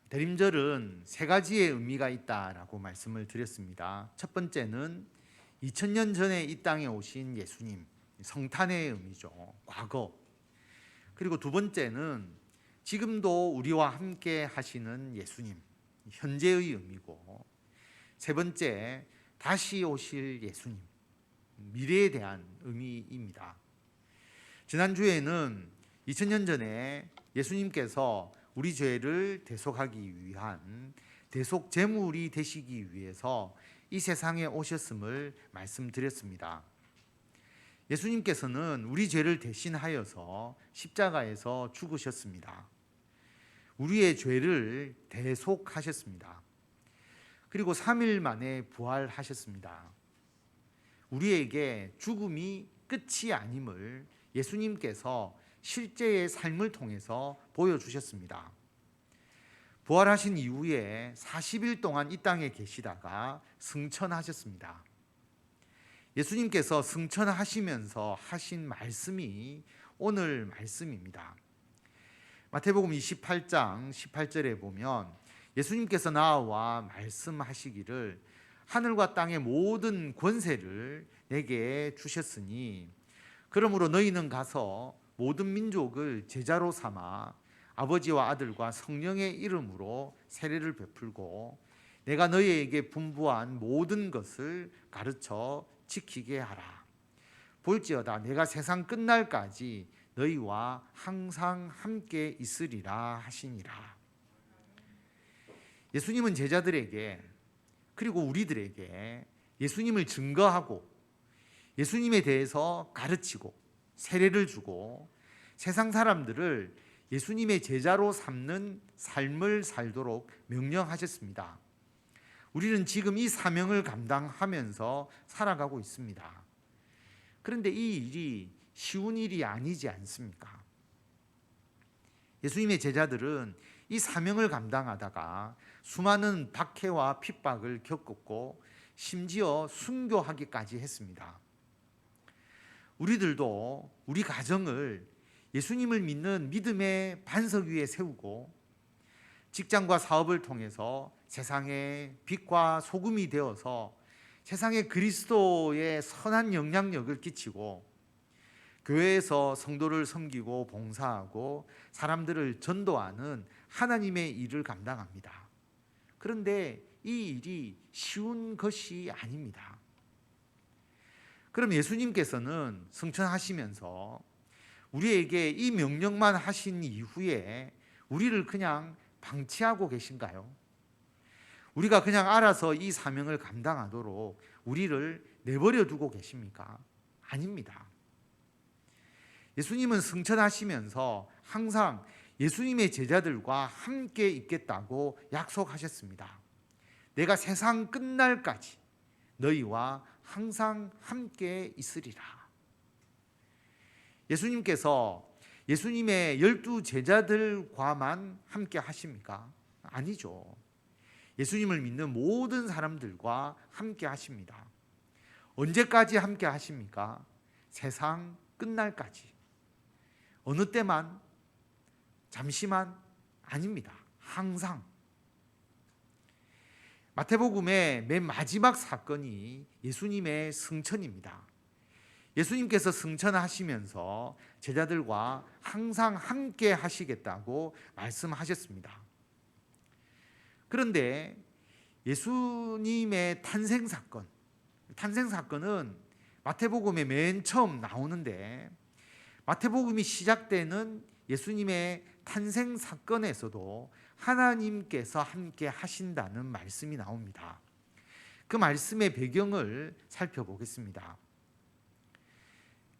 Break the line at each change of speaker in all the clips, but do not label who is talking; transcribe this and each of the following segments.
대림절은 세 가지의 의미가 있다라고 말씀을 드렸습니다. 첫 번째는 2000년 전에 이 땅에 오신 예수님, 성탄의 의미죠. 과거. 그리고 두 번째는 지금도 우리와 함께 하시는 예수님, 현재의 의미고, 세 번째, 다시 오실 예수님, 미래에 대한 의미입니다. 지난주에는 2000년 전에 예수님께서 우리 죄를 대속하기 위한 대속 제물이 되시기 위해서 이 세상에 오셨음을 말씀드렸습니다. 예수님께서는 우리 죄를 대신하여서 십자가에서 죽으셨습니다. 우리의 죄를 대속하셨습니다. 그리고 3일 만에 부활하셨습니다. 우리에게 죽음이 끝이 아님을 예수님께서 실제의 삶을 통해서 보여주셨습니다. 부활하신 이후에 40일 동안 이 땅에 계시다가 승천하셨습니다. 예수님께서 승천하시면서 하신 말씀이 오늘 말씀입니다. 마태복음 28장 18절에 보면 예수님께서 나와 말씀하시기를 하늘과 땅의 모든 권세를 내게 주셨으니 그러므로 너희는 가서 모든 민족을 제자로 삼아 아버지와 아들과 성령의 이름으로 세례를 베풀고 내가 너희에게 분부한 모든 것을 가르쳐 지키게 하라. 볼지어다 내가 세상 끝날까지 너희와 항상 함께 있으리라 하시니라. 예수님은 제자들에게 그리고 우리들에게 예수님을 증거하고 예수님에 대해서 가르치고 세례를 주고 세상 사람들을 예수님의 제자로 삼는 삶을 살도록 명령하셨습니다. 우리는 지금 이 사명을 감당하면서 살아가고 있습니다. 그런데 이 일이 쉬운 일이 아니지 않습니까? 예수님의 제자들은 이 사명을 감당하다가 수많은 박해와 핍박을 겪었고 심지어 순교하기까지 했습니다. 우리들도 우리 가정을 예수님을 믿는 믿음의 반석 위에 세우고 직장과 사업을 통해서 세상의 빛과 소금이 되어서 세상에 그리스도의 선한 영향력을 끼치고 교회에서 성도를 섬기고 봉사하고 사람들을 전도하는 하나님의 일을 감당합니다. 그런데 이 일이 쉬운 것이 아닙니다. 그럼 예수님께서는 승천하시면서 우리에게 이 명령만 하신 이후에 우리를 그냥 방치하고 계신가요? 우리가 그냥 알아서 이 사명을 감당하도록 우리를 내버려 두고 계십니까? 아닙니다. 예수님은 승천하시면서 항상 예수님의 제자들과 함께 있겠다고 약속하셨습니다. 내가 세상 끝날까지 너희와 항상 함께 있으리라. 예수님께서 예수님의 12 제자들과만 함께 하십니까? 아니죠. 예수님을 믿는 모든 사람들과 함께 하십니다. 언제까지 함께 하십니까? 세상 끝날까지. 어느 때만, 잠시만 아닙니다. 항상. 마태복음의 맨 마지막 사건이 예수님의 승천입니다. 예수님께서 승천하시면서 제자들과 항상 함께 하시겠다고 말씀하셨습니다. 그런데 예수님의 탄생 사건은 마태복음의 맨 처음 나오는데 마태복음이 시작되는 예수님의 탄생 사건에서도 하나님께서 함께 하신다는 말씀이 나옵니다. 그 말씀의 배경을 살펴보겠습니다.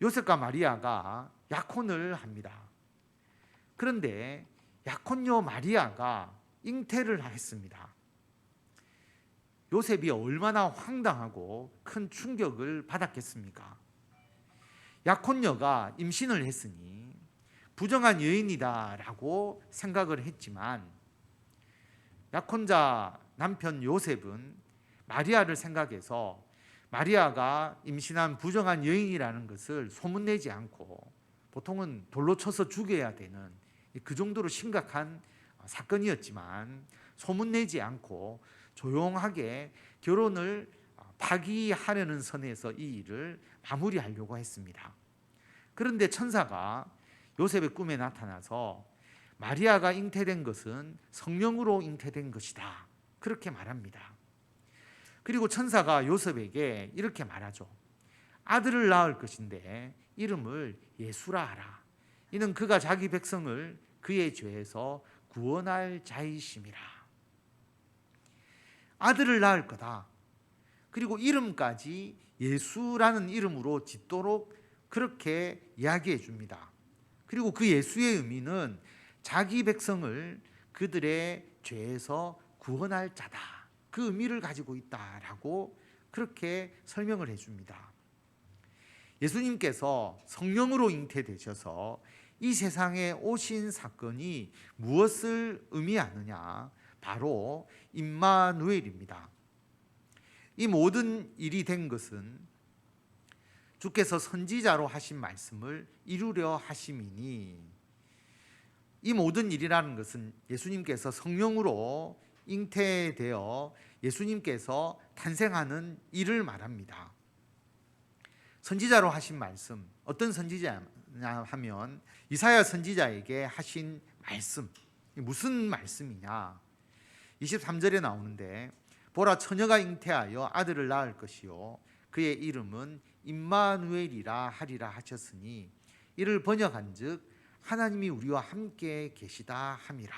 요셉과 마리아가 약혼을 합니다. 그런데 약혼녀 마리아가 잉태를 했습니다. 요셉이 얼마나 황당하고 큰 충격을 받았겠습니까? 약혼녀가 임신을 했으니 부정한 여인이다라고 생각을 했지만 약혼자 남편 요셉은 마리아를 생각해서 마리아가 임신한 부정한 여인이라는 것을 소문내지 않고 보통은 돌로 쳐서 죽여야 되는 그 정도로 심각한 사건이었지만 소문내지 않고 조용하게 결혼을 파기하려는 선에서 이 일을 마무리하려고 했습니다. 그런데 천사가 요셉의 꿈에 나타나서 마리아가 잉태된 것은 성령으로 잉태된 것이다, 그렇게 말합니다. 그리고 천사가 요셉에게 이렇게 말하죠. 아들을 낳을 것인데 이름을 예수라 하라. 이는 그가 자기 백성을 그의 죄에서 구원할 자이심이라. 아들을 낳을 거다. 그리고 이름까지 예수라는 이름으로 짓도록 그렇게 이야기해 줍니다. 그리고 그 예수의 의미는 자기 백성을 그들의 죄에서 구원할 자다, 그 의미를 가지고 있다라고 그렇게 설명을 해줍니다. 예수님께서 성령으로 잉태되셔서 이 세상에 오신 사건이 무엇을 의미하느냐? 바로 임마누엘입니다. 이 모든 일이 된 것은 주께서 선지자로 하신 말씀을 이루려 하심이니, 이 모든 일이라는 것은 예수님께서 성령으로 잉태되어 예수님께서 탄생하는 일을 말합니다. 선지자로 하신 말씀, 어떤 선지자냐 하면 이사야 선지자에게 하신 말씀. 무슨 말씀이냐? 23절에 나오는데, 보라, 처녀가 잉태하여 아들을 낳을 것이요 그의 이름은 임마누엘이라 하리라 하셨으니, 이를 번역한즉 하나님이 우리와 함께 계시다 함이라.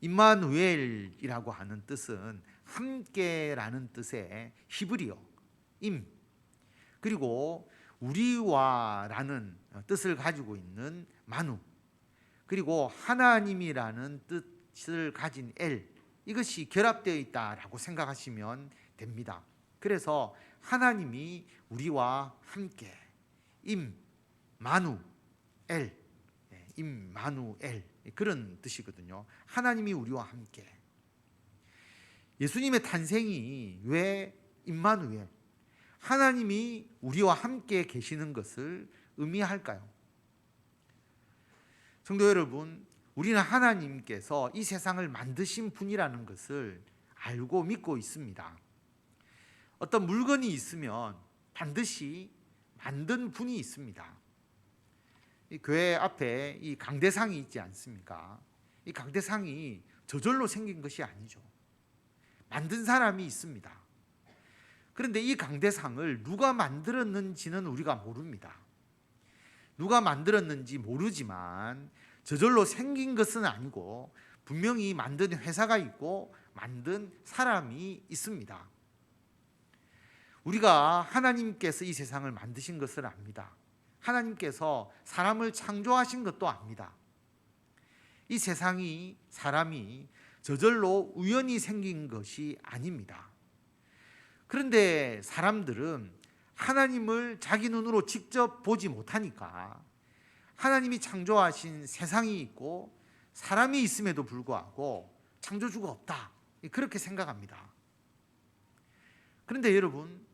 임마누엘이라고 하는 뜻은 함께라는 뜻의 히브리어 임, 그리고 우리와라는 뜻을 가지고 있는 마누, 그리고 하나님이라는 뜻을 가진 엘, 이것이 결합되어 있다라고 생각하시면 됩니다. 그래서 하나님이 우리와 함께, 임마누엘, 임마누엘, 그런 뜻이거든요. 하나님이 우리와 함께. 예수님의 탄생이 왜 임마누엘, 하나님이 우리와 함께 계시는 것을 의미할까요? 성도 여러분, 우리는 하나님께서 이 세상을 만드신 분이라는 것을 알고 믿고 있습니다. 어떤 물건이 있으면 반드시 만든 분이 있습니다. 이 교회 앞에 이 강대상이 있지 않습니까? 이 강대상이 저절로 생긴 것이 아니죠. 만든 사람이 있습니다. 그런데 이 강대상을 누가 만들었는지는 우리가 모릅니다. 누가 만들었는지 모르지만 저절로 생긴 것은 아니고 분명히 만든 회사가 있고 만든 사람이 있습니다. 우리가 하나님께서 이 세상을 만드신 것을 압니다. 하나님께서 사람을 창조하신 것도 압니다. 이 세상이, 사람이 저절로 우연히 생긴 것이 아닙니다. 그런데 사람들은 하나님을 자기 눈으로 직접 보지 못하니까 하나님이 창조하신 세상이 있고 사람이 있음에도 불구하고 창조주가 없다, 그렇게 생각합니다. 그런데 여러분,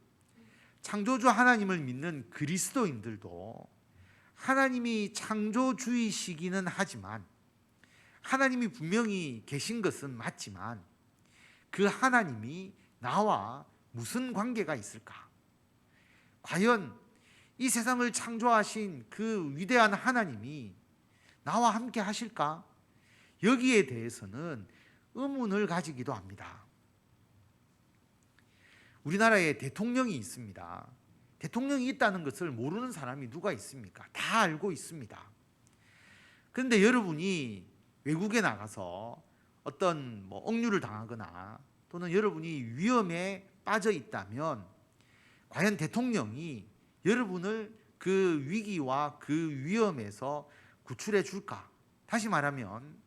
창조주 하나님을 믿는 그리스도인들도 하나님이 창조주이시기는 하지만, 하나님이 분명히 계신 것은 맞지만 그 하나님이 나와 무슨 관계가 있을까? 과연 이 세상을 창조하신 그 위대한 하나님이 나와 함께 하실까? 여기에 대해서는 의문을 가지기도 합니다. 우리나라에 대통령이 있습니다. 대통령이 있다는 것을 모르는 사람이 누가 있습니까? 다 알고 있습니다. 그런데 여러분이 외국에 나가서 어떤 억류를 당하거나 또는 여러분이 위험에 빠져 있다면 과연 대통령이 여러분을 그 위기와 그 위험에서 구출해 줄까? 다시 말하면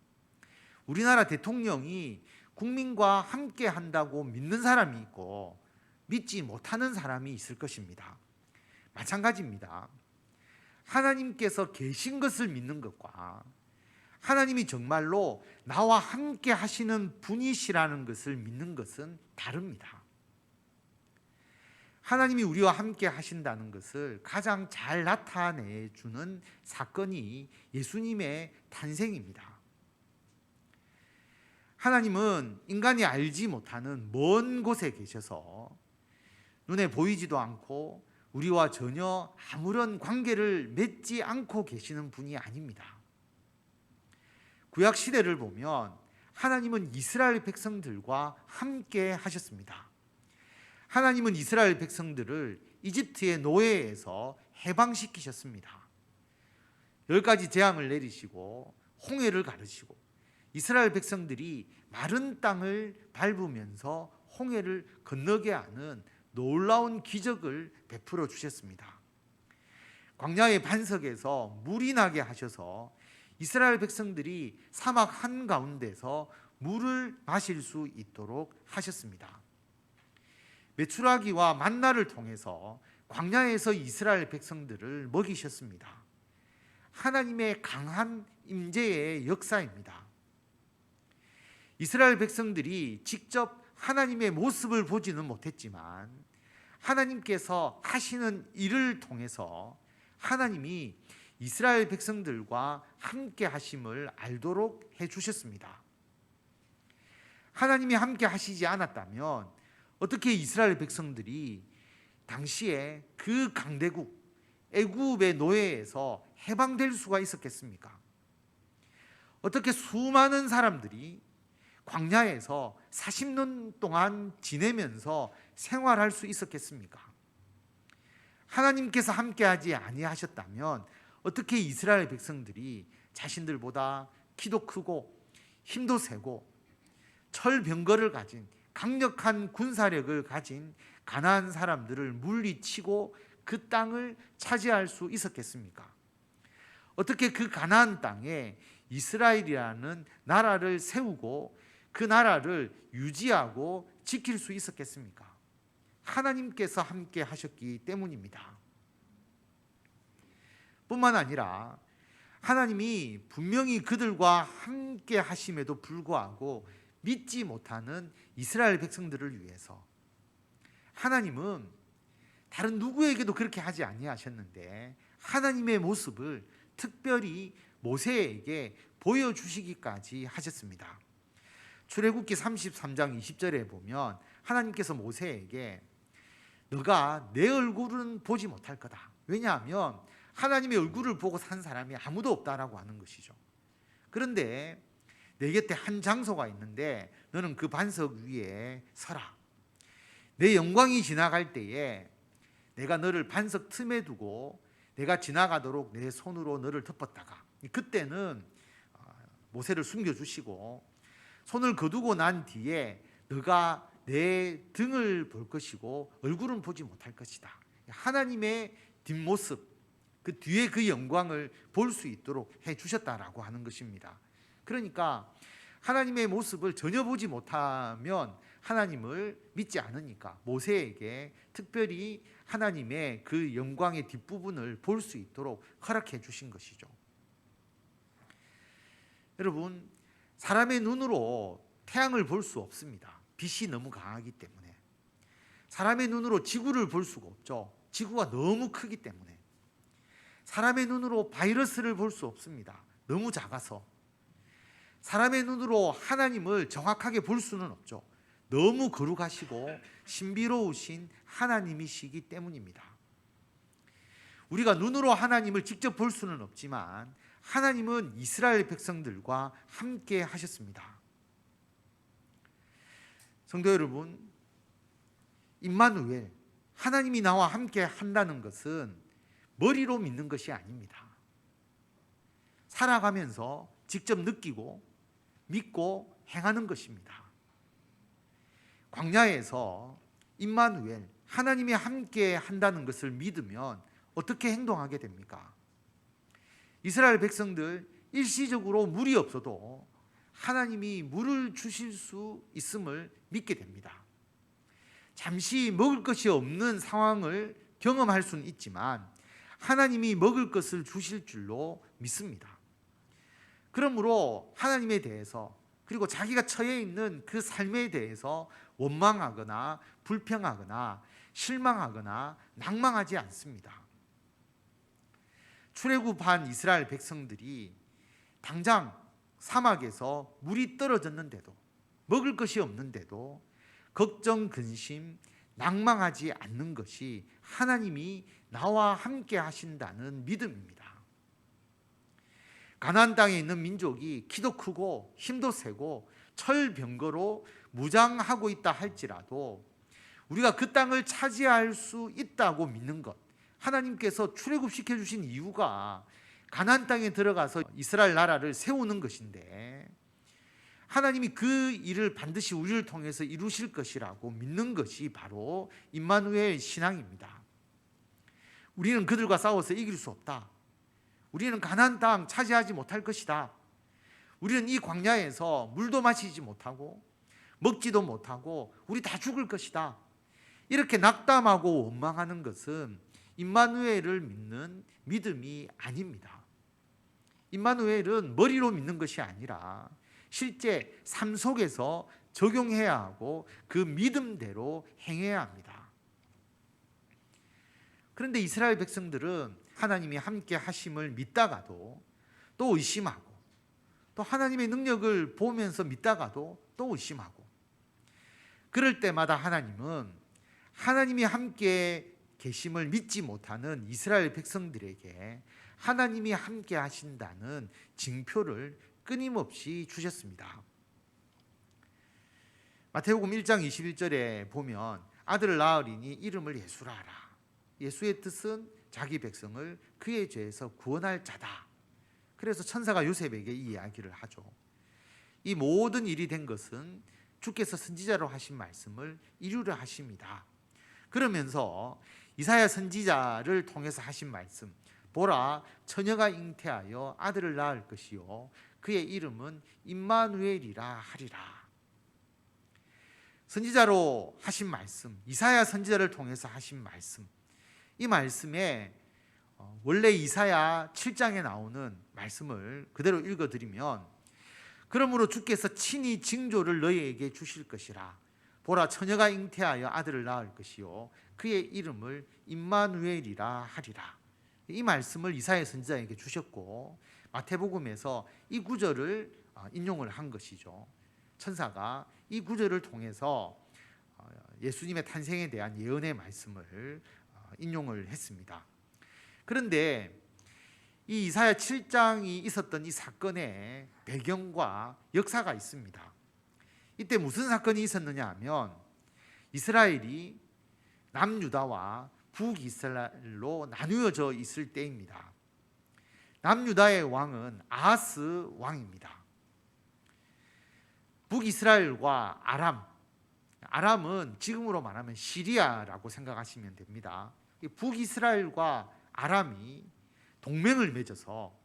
우리나라 대통령이 국민과 함께 한다고 믿는 사람이 있고 믿지 못하는 사람이 있을 것입니다. 마찬가지입니다. 하나님께서 계신 것을 믿는 것과 하나님이 정말로 나와 함께 하시는 분이시라는 것을 믿는 것은 다릅니다. 하나님이 우리와 함께 하신다는 것을 가장 잘 나타내주는 사건이 예수님의 탄생입니다. 하나님은 인간이 알지 못하는 먼 곳에 계셔서 눈에 보이지도 않고 우리와 전혀 아무런 관계를 맺지 않고 계시는 분이 아닙니다. 구약 시대를 보면 하나님은 이스라엘 백성들과 함께 하셨습니다. 하나님은 이스라엘 백성들을 이집트의 노예에서 해방시키셨습니다. 10가지 재앙을 내리시고 홍해를 가르시고 이스라엘 백성들이 마른 땅을 밟으면서 홍해를 건너게 하는 놀라운 기적을 베풀어 주셨습니다. 광야의 반석에서 물이 나게 하셔서 이스라엘 백성들이 사막 한가운데서 물을 마실 수 있도록 하셨습니다. 메추라기와 만나를 통해서 광야에서 이스라엘 백성들을 먹이셨습니다. 하나님의 강한 임재의 역사입니다. 이스라엘 백성들이 직접 하나님의 모습을 보지는 못했지만 하나님께서 하시는 일을 통해서 하나님이 이스라엘 백성들과 함께 하심을 알도록 해주셨습니다. 하나님이 함께 하시지 않았다면 어떻게 이스라엘 백성들이 당시에 그 강대국 애굽의 노예에서 해방될 수가 있었겠습니까? 어떻게 수많은 사람들이 광야에서 40년 동안 지내면서 생활할 수 있었겠습니까? 하나님께서 함께하지 아니하셨다면 어떻게 이스라엘 백성들이 자신들보다 키도 크고 힘도 세고 철병거를 가진 강력한 군사력을 가진 가나안 사람들을 물리치고 그 땅을 차지할 수 있었겠습니까? 어떻게 그 가나안 땅에 이스라엘이라는 나라를 세우고 그 나라를 유지하고 지킬 수 있었겠습니까? 하나님께서 함께 하셨기 때문입니다. 뿐만 아니라 하나님이 분명히 그들과 함께 하심에도 불구하고 믿지 못하는 이스라엘 백성들을 위해서 하나님은 다른 누구에게도 그렇게 하지 아니하셨는데 하나님의 모습을 특별히 모세에게 보여주시기까지 하셨습니다. 출애굽기 33장 20절에 보면 하나님께서 모세에게 너가 내 얼굴은 보지 못할 거다. 왜냐하면 하나님의 얼굴을 보고 산 사람이 아무도 없다라고 하는 것이죠. 그런데 내 곁에 한 장소가 있는데 너는 그 반석 위에 서라. 내 영광이 지나갈 때에 내가 너를 반석 틈에 두고 내가 지나가도록 내 손으로 너를 덮었다가 그때는 모세를 숨겨주시고 손을 거두고 난 뒤에 너가 내 등을 볼 것이고 얼굴은 보지 못할 것이다. 하나님의 뒷모습, 그 뒤에 그 영광을 볼 수 있도록 해주셨다라고 하는 것입니다. 그러니까 하나님의 모습을 전혀 보지 못하면 하나님을 믿지 않으니까 모세에게 특별히 하나님의 그 영광의 뒷부분을 볼 수 있도록 허락해 주신 것이죠. 여러분, 사람의 눈으로 태양을 볼 수 없습니다. 빛이 너무 강하기 때문에. 사람의 눈으로 지구를 볼 수가 없죠. 지구가 너무 크기 때문에. 사람의 눈으로 바이러스를 볼 수 없습니다. 너무 작아서. 사람의 눈으로 하나님을 정확하게 볼 수는 없죠. 너무 거룩하시고 신비로우신 하나님이시기 때문입니다. 우리가 눈으로 하나님을 직접 볼 수는 없지만 하나님은 이스라엘 백성들과 함께 하셨습니다. 성도 여러분, 임마누엘, 하나님이 나와 함께 한다는 것은 머리로 믿는 것이 아닙니다. 살아가면서 직접 느끼고 믿고 행하는 것입니다. 광야에서 임마누엘, 하나님이 함께 한다는 것을 믿으면 어떻게 행동하게 됩니까? 이스라엘 백성들 일시적으로 물이 없어도 하나님이 물을 주실 수 있음을 믿게 됩니다. 잠시 먹을 것이 없는 상황을 경험할 수는 있지만 하나님이 먹을 것을 주실 줄로 믿습니다. 그러므로 하나님에 대해서 그리고 자기가 처해 있는 그 삶에 대해서 원망하거나 불평하거나 실망하거나 낭망하지 않습니다. 출애굽한 이스라엘 백성들이 당장 사막에서 물이 떨어졌는데도, 먹을 것이 없는데도 걱정, 근심, 낭망하지 않는 것이 하나님이 나와 함께 하신다는 믿음입니다. 가나안 땅에 있는 민족이 키도 크고 힘도 세고 철병거로 무장하고 있다 할지라도 우리가 그 땅을 차지할 수 있다고 믿는 것, 하나님께서 출애굽시켜 주신 이유가 가나안 땅에 들어가서 이스라엘 나라를 세우는 것인데, 하나님이 그 일을 반드시 우리를 통해서 이루실 것이라고 믿는 것이 바로 임마누엘 신앙입니다. 우리는 그들과 싸워서 이길 수 없다. 우리는 가나안 땅 차지하지 못할 것이다. 우리는 이 광야에서 물도 마시지 못하고 먹지도 못하고 우리 다 죽을 것이다. 이렇게 낙담하고 원망하는 것은 임마누엘을 믿는 믿음이 아닙니다. 임마누엘은 머리로 믿는 것이 아니라 실제 삶 속에서 적용해야 하고 그 믿음대로 행해야 합니다. 그런데 이스라엘 백성들은 하나님이 함께 하심을 믿다가도 또 의심하고, 또 하나님의 능력을 보면서 믿다가도 또 의심하고, 그럴 때마다 하나님은 하나님이 함께 계심을 믿지 못하는 이스라엘 백성들에게 하나님이 함께 하신다는 징표를 끊임없이 주셨습니다. 마태복음 1장 21절에 보면 아들을 낳으리니 이름을 예수라 하라. 예수의 뜻은 자기 백성을 그의 죄에서 구원할 자다. 그래서 천사가 요셉에게 이 이야기를 하죠. 이 모든 일이 된 것은 주께서 선지자로 하신 말씀을 이루려 하십니다. 그러면서 이사야 선지자를 통해서 하신 말씀, 보라 처녀가 잉태하여 아들을 낳을 것이요 그의 이름은 임마누엘이라 하리라. 선지자로 하신 말씀, 이사야 선지자를 통해서 하신 말씀, 이 말씀에 원래 이사야 7장에 나오는 말씀을 그대로 읽어드리면, 그러므로 주께서 친히 징조를 너희에게 주실 것이라. 보라 처녀가 잉태하여 아들을 낳을 것이요 그의 이름을 임마누엘이라 하리라. 이 말씀을 이사야 선지자에게 주셨고, 마태복음에서 이 구절을 인용을 한 것이죠. 천사가 이 구절을 통해서 예수님의 탄생에 대한 예언의 말씀을 인용을 했습니다. 그런데 이 이사야 7장이 있었던 이 사건의 배경과 역사가 있습니다. 이때 무슨 사건이 있었느냐 하면, 이스라엘이 남유다와 북이스라엘로 나누어져 있을 때입니다. 남유다의 왕은 아하스 왕입니다. 북이스라엘과 아람은 지금으로 말하면 시리아라고 생각하시면 됩니다. 북이스라엘과 아람이 동맹을 맺어서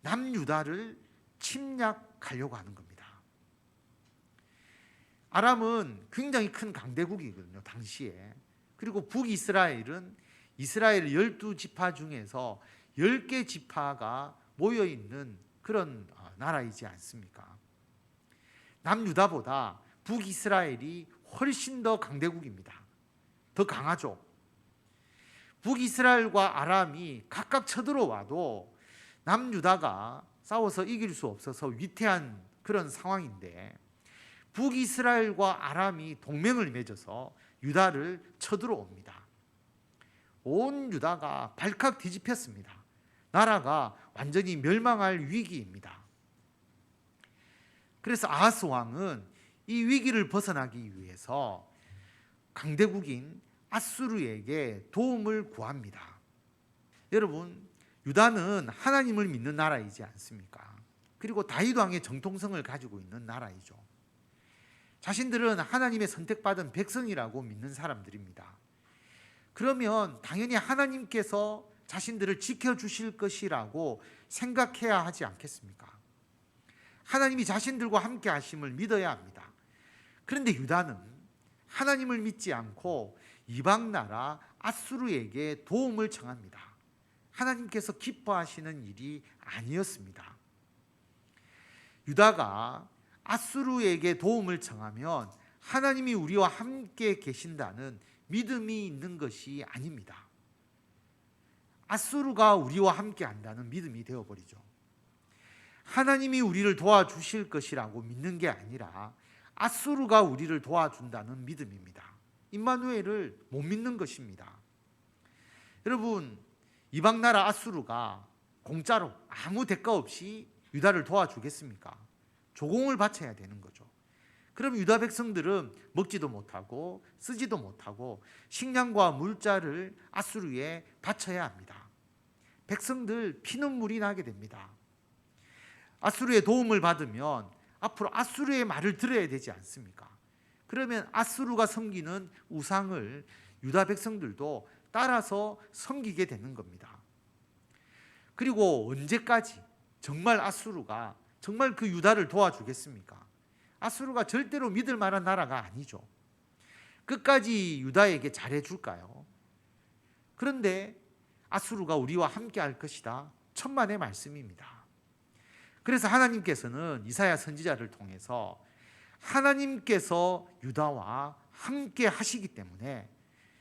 남유다를 침략하려고 하는 겁니다. 아람은 굉장히 큰 강대국이거든요, 당시에. 그리고 북이스라엘은 이스라엘 12지파 중에서 10개 지파가 모여있는 그런 나라이지 않습니까? 남유다보다 북이스라엘이 훨씬 더 강대국입니다. 더 강하죠. 북이스라엘과 아람이 각각 쳐들어와도 남유다가 싸워서 이길 수 없어서 위태한 그런 상황인데, 북이스라엘과 아람이 동맹을 맺어서 유다를 쳐들어옵니다. 온 유다가 발칵 뒤집혔습니다. 나라가 완전히 멸망할 위기입니다. 그래서 아하스 왕은 이 위기를 벗어나기 위해서 강대국인 아수르에게 도움을 구합니다. 여러분, 유다는 하나님을 믿는 나라이지 않습니까? 그리고 다윗 왕의 정통성을 가지고 있는 나라이죠. 자신들은 하나님의 선택받은 백성이라고 믿는 사람들입니다. 그러면 당연히 하나님께서 자신들을 지켜주실 것이라고 생각해야 하지 않겠습니까? 하나님이 자신들과 함께 하심을 믿어야 합니다. 그런데 유다는 하나님을 믿지 않고 이방 나라 아수르에게 도움을 청합니다. 하나님께서 기뻐하시는 일이 아니었습니다. 유다가 아수르에게 도움을 청하면 하나님이 우리와 함께 계신다는 믿음이 있는 것이 아닙니다. 앗수르가 우리와 함께 한다는 믿음이 되어버리죠. 하나님이 우리를 도와주실 것이라고 믿는 게 아니라 앗수르가 우리를 도와준다는 믿음입니다. 임마누엘을 못 믿는 것입니다. 여러분, 이방 나라 앗수르가 공짜로 아무 대가 없이 유다를 도와주겠습니까? 조공을 바쳐야 되는 거죠. 그럼 유다 백성들은 먹지도 못하고 쓰지도 못하고 식량과 물자를 앗수르에 바쳐야 합니다. 백성들 피눈물이 나게 됩니다. 앗수르의 도움을 받으면 앞으로 앗수르의 말을 들어야 되지 않습니까? 그러면 앗수르가 섬기는 우상을 유다 백성들도 따라서 섬기게 되는 겁니다. 그리고 언제까지 정말 앗수르가 정말 그 유다를 도와주겠습니까? 앗수르가 절대로 믿을 만한 나라가 아니죠. 끝까지 유다에게 잘해줄까요? 그런데 앗수르가 우리와 함께 할 것이다. 천만의 말씀입니다. 그래서 하나님께서는 이사야 선지자를 통해서 하나님께서 유다와 함께 하시기 때문에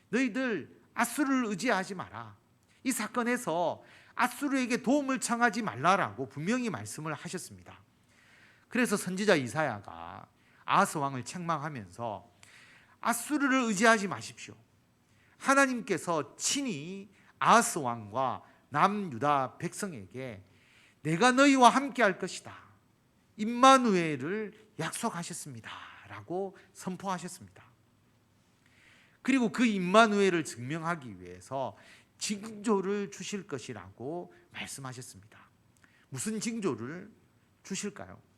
너희들 앗수르를 의지하지 마라. 이 사건에서 앗수르에게 도움을 청하지 말라라고 분명히 말씀을 하셨습니다. 그래서 선지자 이사야가 아하스 왕을 책망하면서 앗수르를 의지하지 마십시오. 하나님께서 친히 아하스 왕과 남유다 백성에게 내가 너희와 함께 할 것이다. 임마누엘을 약속하셨습니다. 라고 선포하셨습니다. 그리고 그 임마누엘을 증명하기 위해서 징조를 주실 것이라고 말씀하셨습니다. 무슨 징조를 주실까요?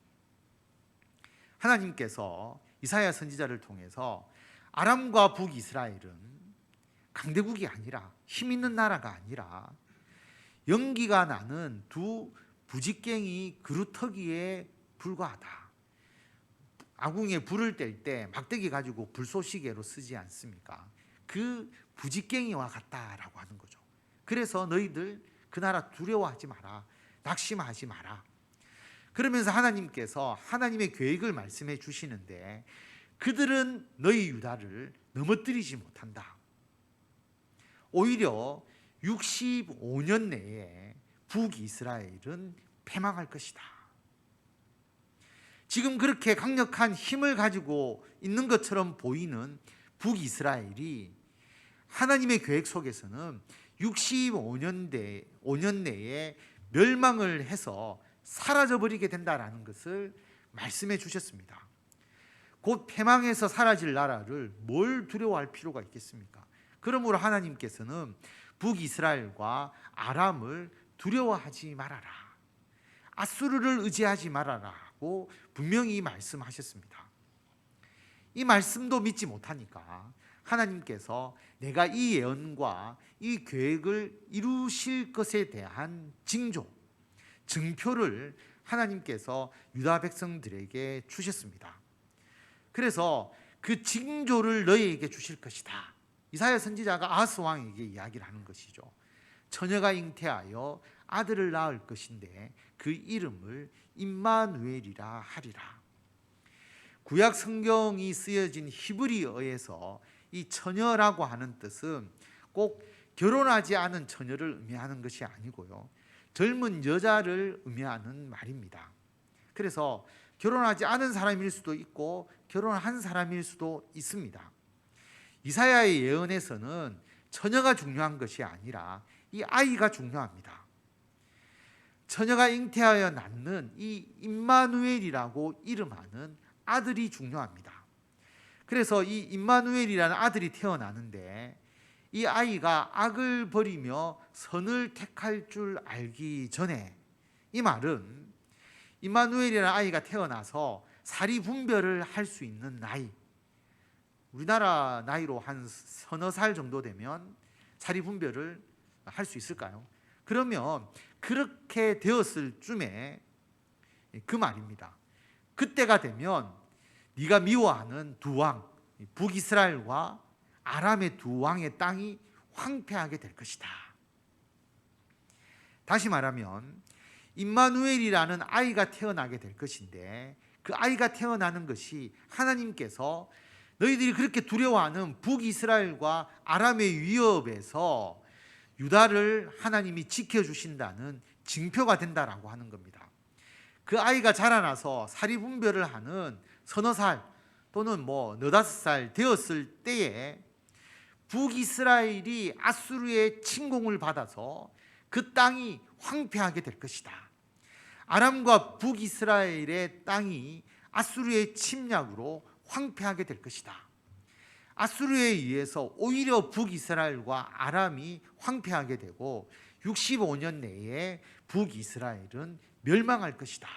하나님께서 이사야 선지자를 통해서 아람과 북이스라엘은 강대국이 아니라 힘 있는 나라가 아니라 연기가 나는 두 부직갱이 그루터기에 불과하다. 아궁이에 불을 뗄 때 막대기 가지고 불쏘시개로 쓰지 않습니까? 그 부직갱이와 같다라고 하는 거죠. 그래서 너희들 그 나라 두려워하지 마라. 낙심하지 마라. 그러면서 하나님께서 하나님의 계획을 말씀해 주시는데 그들은 너희 유다를 넘어뜨리지 못한다. 오히려 65년 내에 북이스라엘은 패망할 것이다. 지금 그렇게 강력한 힘을 가지고 있는 것처럼 보이는 북이스라엘이 하나님의 계획 속에서는 65년 내에 멸망을 해서 사라져버리게 된다라는 것을 말씀해 주셨습니다. 곧 패망해서 사라질 나라를 뭘 두려워할 필요가 있겠습니까? 그러므로 하나님께서는 북이스라엘과 아람을 두려워하지 말아라. 앗수르를 의지하지 말아라고 분명히 말씀하셨습니다. 이 말씀도 믿지 못하니까 하나님께서 내가 이 예언과 이 계획을 이루실 것에 대한 징조, 증표를 하나님께서 유다 백성들에게 주셨습니다. 그래서 그 징조를 너희에게 주실 것이다. 이사야 선지자가 아하스 왕에게 이야기를 하는 것이죠. 처녀가 잉태하여 아들을 낳을 것인데 그 이름을 임마누엘이라 하리라. 구약 성경이 쓰여진 히브리어에서 이 처녀라고 하는 뜻은 꼭 결혼하지 않은 처녀를 의미하는 것이 아니고요. 젊은 여자를 의미하는 말입니다. 그래서 결혼하지 않은 사람일 수도 있고 결혼한 사람일 수도 있습니다. 이사야의 예언에서는 처녀가 중요한 것이 아니라 이 아이가 중요합니다. 처녀가 잉태하여 낳는 이 임마누엘이라고 이름하는 아들이 중요합니다. 그래서 이 임마누엘이라는 아들이 태어나는데 이 아이가 악을 버리며 선을 택할 줄 알기 전에, 이 말은 임마누엘이라는 아이가 태어나서 사리분별을 할 수 있는 나이, 우리나라 나이로 한 서너 살 정도 되면 사리분별을 할 수 있을까요? 그러면 그렇게 되었을 쯤에 그 말입니다. 그때가 되면 네가 미워하는 두 왕, 북이스라엘과 아람의 두 왕의 땅이 황폐하게 될 것이다. 다시 말하면 임마누엘이라는 아이가 태어나게 될 것인데 그 아이가 태어나는 것이 하나님께서 너희들이 그렇게 두려워하는 북이스라엘과 아람의 위협에서 유다를 하나님이 지켜주신다는 징표가 된다라고 하는 겁니다. 그 아이가 자라나서 사리분별을 하는 서너 살 또는 너다섯 살 되었을 때에 북이스라엘이 아수르의 침공을 받아서 그 땅이 황폐하게 될 것이다. 아람과 북이스라엘의 땅이 아수르의 침략으로 황폐하게 될 것이다. 아수르에 의해서 오히려 북이스라엘과 아람이 황폐하게 되고 65년 내에 북이스라엘은 멸망할 것이다.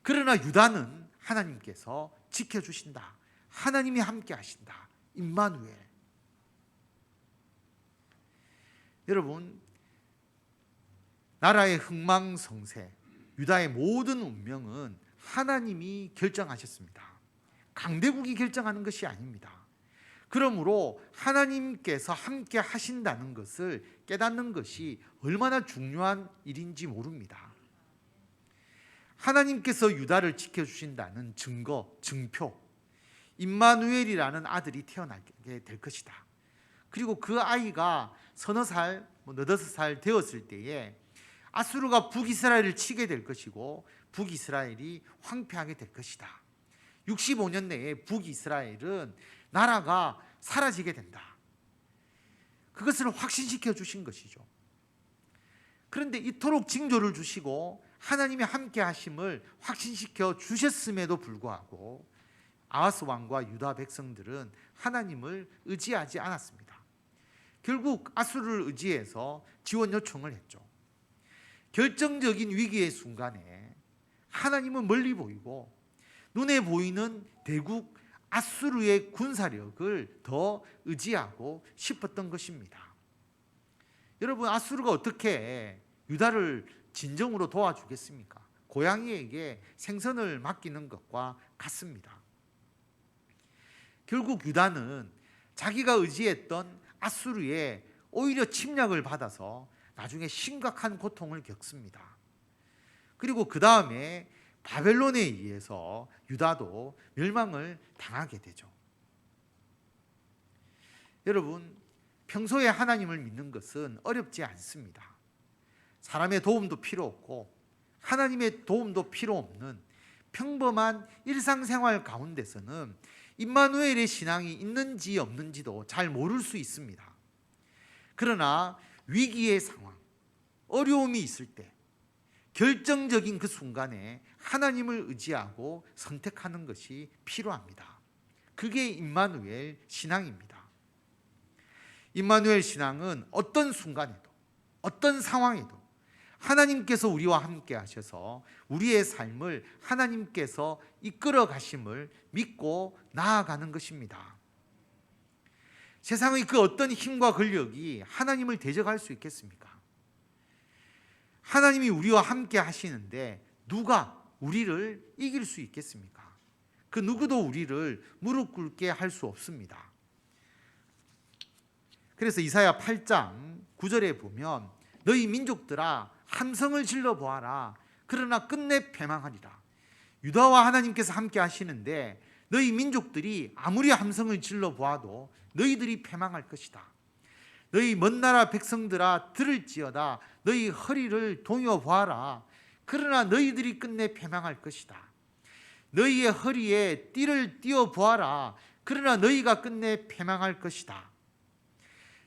그러나 유다는 하나님께서 지켜주신다. 하나님이 함께 하신다. 임마누엘. 여러분, 나라의 흥망성쇠, 유다의 모든 운명은 하나님이 결정하셨습니다. 강대국이 결정하는 것이 아닙니다. 그러므로 하나님께서 함께 하신다는 것을 깨닫는 것이 얼마나 중요한 일인지 모릅니다. 하나님께서 유다를 지켜주신다는 증거, 증표, 임마누엘이라는 아들이 태어나게 될 것이다. 그리고 그 아이가 서너 살, 너다섯 살 되었을 때에 아수르가 북이스라엘을 치게 될 것이고 북이스라엘이 황폐하게 될 것이다. 65년 내에 북이스라엘은 나라가 사라지게 된다. 그것을 확신시켜 주신 것이죠. 그런데 이토록 징조를 주시고 하나님의 함께 하심을 확신시켜 주셨음에도 불구하고 아하스 왕과 유다 백성들은 하나님을 의지하지 않았습니다. 결국 아수르를 의지해서 지원 요청을 했죠. 결정적인 위기의 순간에 하나님은 멀리 보이고 눈에 보이는 대국 아수르의 군사력을 더 의지하고 싶었던 것입니다. 여러분, 아수르가 어떻게 유다를 진정으로 도와주겠습니까? 고양이에게 생선을 맡기는 것과 같습니다. 결국 유다는 자기가 의지했던 아수르에 오히려 침략을 받아서 나중에 심각한 고통을 겪습니다. 그리고 그 다음에 바벨론에 의해서 유다도 멸망을 당하게 되죠. 여러분, 평소에 하나님을 믿는 것은 어렵지 않습니다. 사람의 도움도 필요 없고 하나님의 도움도 필요 없는 평범한 일상생활 가운데서는 임마누엘의 신앙이 있는지 없는지도 잘 모를 수 있습니다. 그러나 위기의 상황, 어려움이 있을 때 결정적인 그 순간에 하나님을 의지하고 선택하는 것이 필요합니다. 그게 임마누엘 신앙입니다. 임마누엘 신앙은 어떤 순간에도 어떤 상황에도 하나님께서 우리와 함께 하셔서 우리의 삶을 하나님께서 이끌어 가심을 믿고 나아가는 것입니다. 세상의 그 어떤 힘과 권력이 하나님을 대적할 수 있겠습니까? 하나님이 우리와 함께 하시는데 누가 우리를 이길 수 있겠습니까? 그 누구도 우리를 무릎 꿇게 할 수 없습니다. 그래서 이사야 8장 9절에 보면 너희 민족들아 함성을 질러 보아라. 그러나 끝내 패망하리라. 유다와 하나님께서 함께 하시는데 너희 민족들이 아무리 함성을 질러 보아도 너희들이 패망할 것이다. 너희 먼 나라 백성들아 들을지어다. 너희 허리를 동여 보아라. 그러나 너희들이 끝내 패망할 것이다. 너희의 허리에 띠를 띄어 보아라. 그러나 너희가 끝내 패망할 것이다.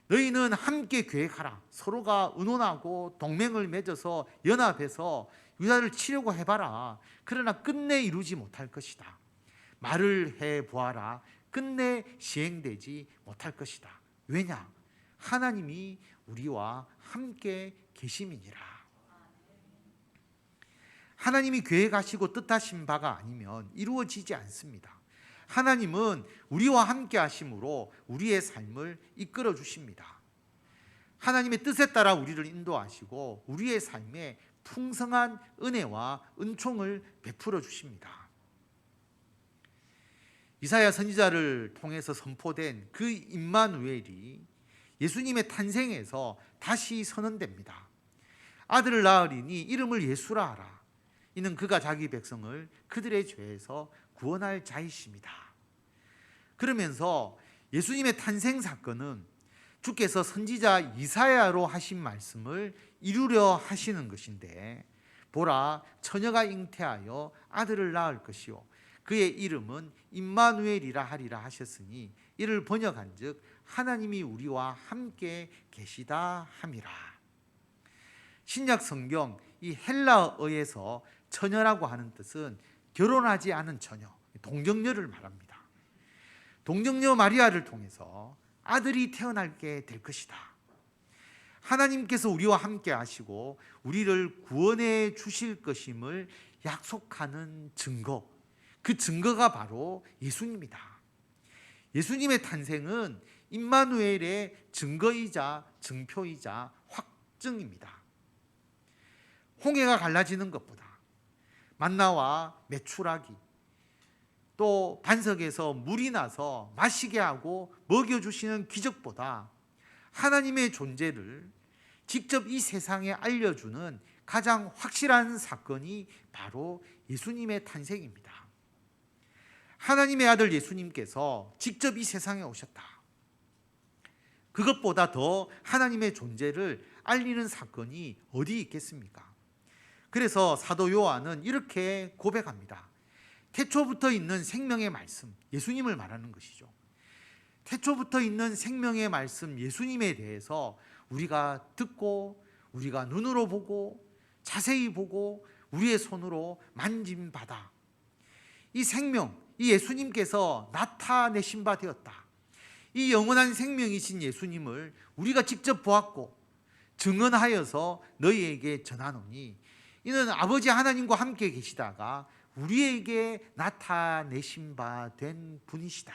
너희는 함께 계획하라. 서로가 의논하고 동맹을 맺어서 연합해서 유다를 치려고 해봐라. 그러나 끝내 이루지 못할 것이다. 말을 해보아라. 끝내 시행되지 못할 것이다. 왜냐? 하나님이 우리와 함께 계심이니라. 하나님이 계획하시고 뜻하신 바가 아니면 이루어지지 않습니다. 하나님은 우리와 함께 하심으로 우리의 삶을 이끌어 주십니다. 하나님의 뜻에 따라 우리를 인도하시고 우리의 삶에 풍성한 은혜와 은총을 베풀어 주십니다. 이사야 선지자를 통해서 선포된 그 임마누엘이 예수님의 탄생에서 다시 선언됩니다. 아들을 낳으리니 이름을 예수라 하라. 이는 그가 자기 백성을 그들의 죄에서 구원할 자이십니다. 그러면서 예수님의 탄생 사건은 주께서 선지자 이사야로 하신 말씀을 이루려 하시는 것인데, 보라, 처녀가 잉태하여 아들을 낳을 것이요 그의 이름은 임마누엘이라 하리라 하셨으니 이를 번역한즉 하나님이 우리와 함께 계시다 함이라. 신약 성경 이 헬라어에서 처녀라고 하는 뜻은 결혼하지 않은 처녀, 동정녀를 말합니다. 동정녀 마리아를 통해서 아들이 태어나게 될 것이다. 하나님께서 우리와 함께 하시고 우리를 구원해 주실 것임을 약속하는 증거, 그 증거가 바로 예수님이다. 예수님의 탄생은 임마누엘의 증거이자 증표이자 확증입니다. 홍해가 갈라지는 것보다, 만나와 메추라기, 또 반석에서 물이 나서 마시게 하고 먹여주시는 기적보다 하나님의 존재를 직접 이 세상에 알려주는 가장 확실한 사건이 바로 예수님의 탄생입니다. 하나님의 아들 예수님께서 직접 이 세상에 오셨다. 그것보다 더 하나님의 존재를 알리는 사건이 어디 있겠습니까? 그래서 사도 요한은 이렇게 고백합니다. 태초부터 있는 생명의 말씀, 예수님을 말하는 것이죠. 태초부터 있는 생명의 말씀 예수님에 대해서 우리가 듣고, 우리가 눈으로 보고, 자세히 보고, 우리의 손으로 만짐받아 이 생명, 이 예수님께서 나타내신 바 되었다. 이 영원한 생명이신 예수님을 우리가 직접 보았고 증언하여서 너희에게 전하노니 이는 아버지 하나님과 함께 계시다가 우리에게 나타내신 바 된 분이시다.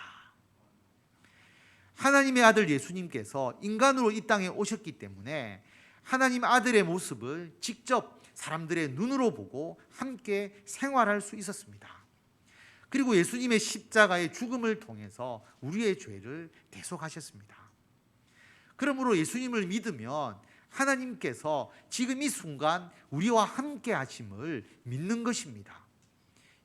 하나님의 아들 예수님께서 인간으로 이 땅에 오셨기 때문에 하나님 아들의 모습을 직접 사람들의 눈으로 보고 함께 생활할 수 있었습니다. 그리고 예수님의 십자가의 죽음을 통해서 우리의 죄를 대속하셨습니다. 그러므로 예수님을 믿으면 하나님께서 지금 이 순간 우리와 함께 하심을 믿는 것입니다.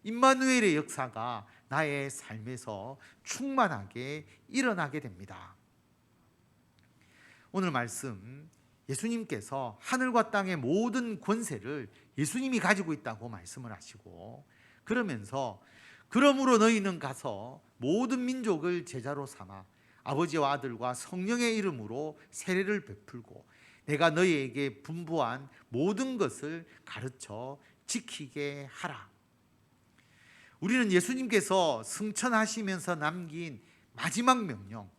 임마누엘의 역사가 나의 삶에서 충만하게 일어나게 됩니다. 오늘 말씀, 예수님께서 하늘과 땅의 모든 권세를 예수님이 가지고 있다고 말씀을 하시고, 그러면서 그러므로 너희는 가서 모든 민족을 제자로 삼아 아버지와 아들과 성령의 이름으로 세례를 베풀고 내가 너희에게 분부한 모든 것을 가르쳐 지키게 하라. 우리는 예수님께서 승천하시면서 남긴 마지막 명령,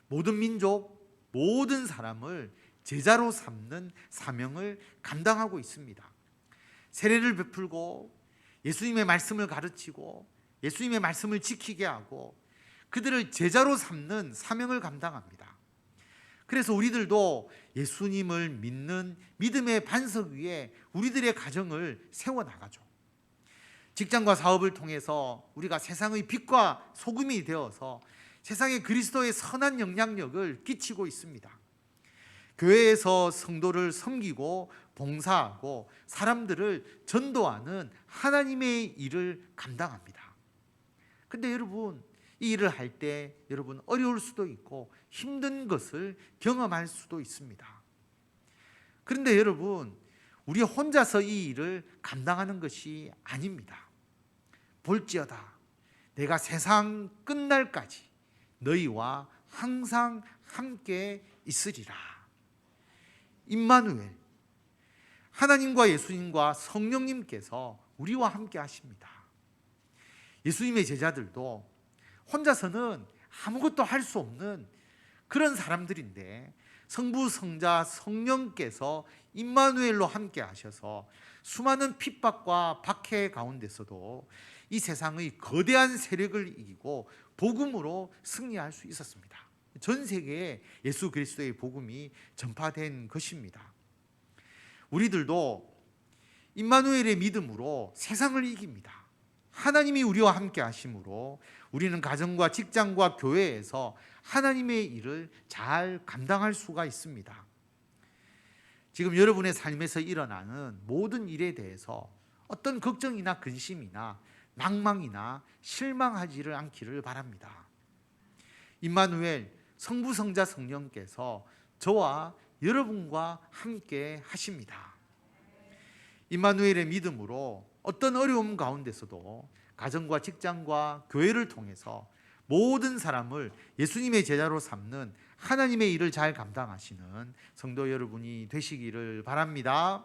모든 민족, 모든 사람을 제자로 삼는 사명을 감당하고 있습니다. 세례를 베풀고 예수님의 말씀을 가르치고 예수님의 말씀을 지키게 하고 그들을 제자로 삼는 사명을 감당합니다. 그래서 우리들도 예수님을 믿는 믿음의 반석 위에 우리들의 가정을 세워나가죠. 직장과 사업을 통해서 우리가 세상의 빛과 소금이 되어서 세상에 그리스도의 선한 영향력을 끼치고 있습니다. 교회에서 성도를 섬기고 봉사하고 사람들을 전도하는 하나님의 일을 감당합니다. 근데 여러분, 이 일을 할 때 여러분 어려울 수도 있고 힘든 것을 경험할 수도 있습니다. 그런데 여러분, 우리 혼자서 이 일을 감당하는 것이 아닙니다. 볼지어다 내가 세상 끝날까지 너희와 항상 함께 있으리라. 임마누엘, 하나님과 예수님과 성령님께서 우리와 함께 하십니다. 예수님의 제자들도 혼자서는 아무것도 할 수 없는 그런 사람들인데 성부, 성자, 성령께서 임마누엘로 함께 하셔서 수많은 핍박과 박해 가운데서도 이 세상의 거대한 세력을 이기고 복음으로 승리할 수 있었습니다. 전 세계에 예수 그리스도의 복음이 전파된 것입니다. 우리들도 임마누엘의 믿음으로 세상을 이깁니다. 하나님이 우리와 함께 하심으로 우리는 가정과 직장과 교회에서 하나님의 일을 잘 감당할 수가 있습니다. 지금 여러분의 삶에서 일어나는 모든 일에 대해서 어떤 걱정이나 근심이나 낭망이나 실망하지를 않기를 바랍니다. 임마누엘 성부성자 성령께서 저와 여러분과 함께 하십니다. 임마누엘의 믿음으로 어떤 어려움 가운데서도 가정과 직장과 교회를 통해서 모든 사람을 예수님의 제자로 삼는 하나님의 일을 잘 감당하시는 성도 여러분이 되시기를 바랍니다.